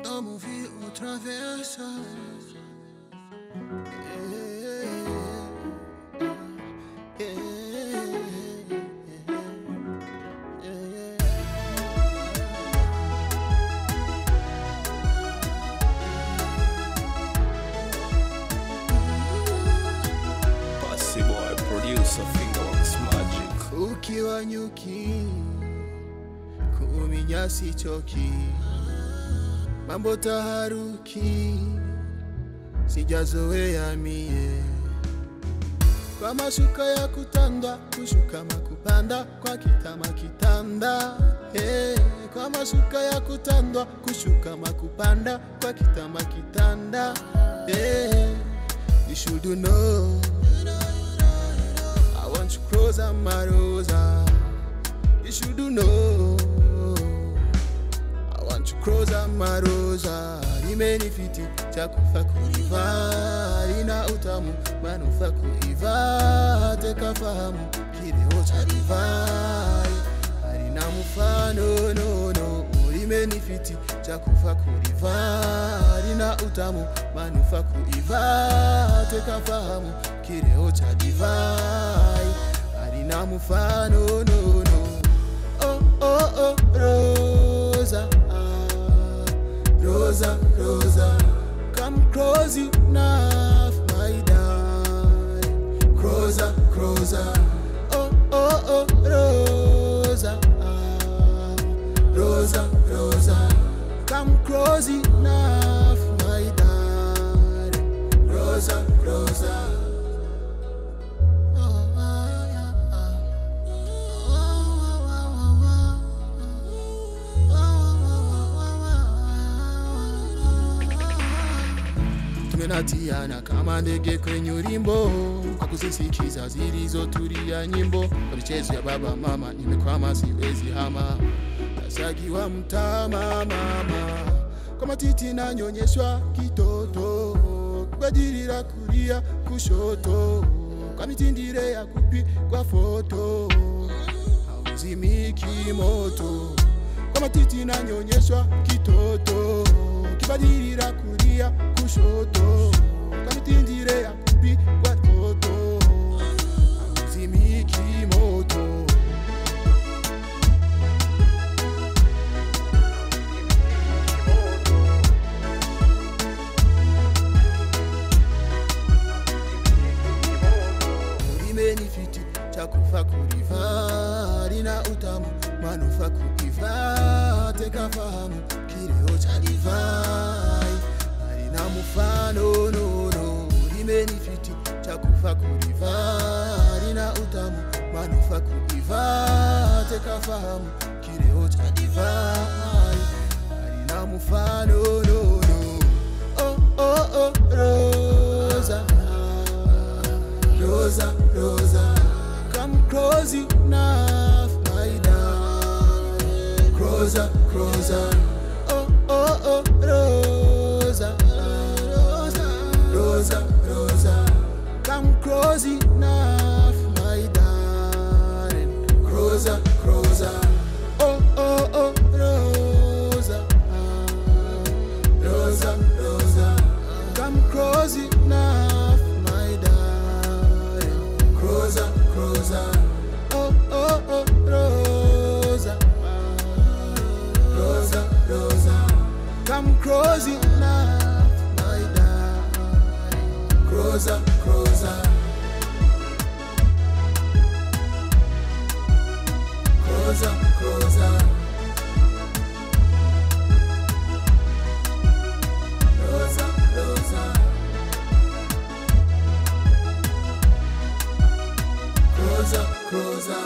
Amo vi outra vez. Boy, producer, Fingerworks Magic. Ukiwa nyuki kuminyasi choki, mambo taharuki sijazoea mie. Kwa mashuka ya kutanda, kushuka makupanda kwa kitama kitanda. Kwa mashuka ya kutanda, kushuka makupanda kwa kitama kitanda. You should know I want you close and my rosa. You should know I want you close and my rosa. Nimenifiti cha kufa kuiva, ina utamu manufa kuiva. Teka fahamu kileo cha divai, harina mufano no. Nimenifiti cha kufa kuiva, ina utamu manufa kuiva. Teka fahamu kileo cha divai, harina mufano no. Oh Rosa, Rosa, come close enough, my darling. Closer. Oh Rosa, Rosa, come close enough, my darling. Rosa. Tumenatiana kama ndege kwenye ulimbo, kwa kuzisikiza zilizotulia nyimbo. Kwa michezo ya baba mama nimekwama siwezi hama, nasagiwa mtama mama. Kwa matiti na nyonyeshwa kitoto, kubadilira kulia kushoto. Kwa mitindire ya kupigwa foto, hauzimiki moto. Kwa matiti na nyonyeshwa kitoto, kibadilira kulia kushoto. Kwa mitindire ya kupigwa foto, hauzimiki moto. Nimenifiti cha kufa kuriva, lina utamu manufa kukiva. Teka fahamu kileo cha divai, harina mufano no. Nimenifiti cha kufa kuriva, lina utamu manufa kukiva. Teka fahamu kileo cha divai, harina mufano no. Oh Rosa, come close enough, my darling. Closer. Oh Rosa, come close enough, my darling. Closer. Oh Rosa, come close enough, my darling. Closer. Oh Rosa, come close enough, my darling. Closer. Rosa.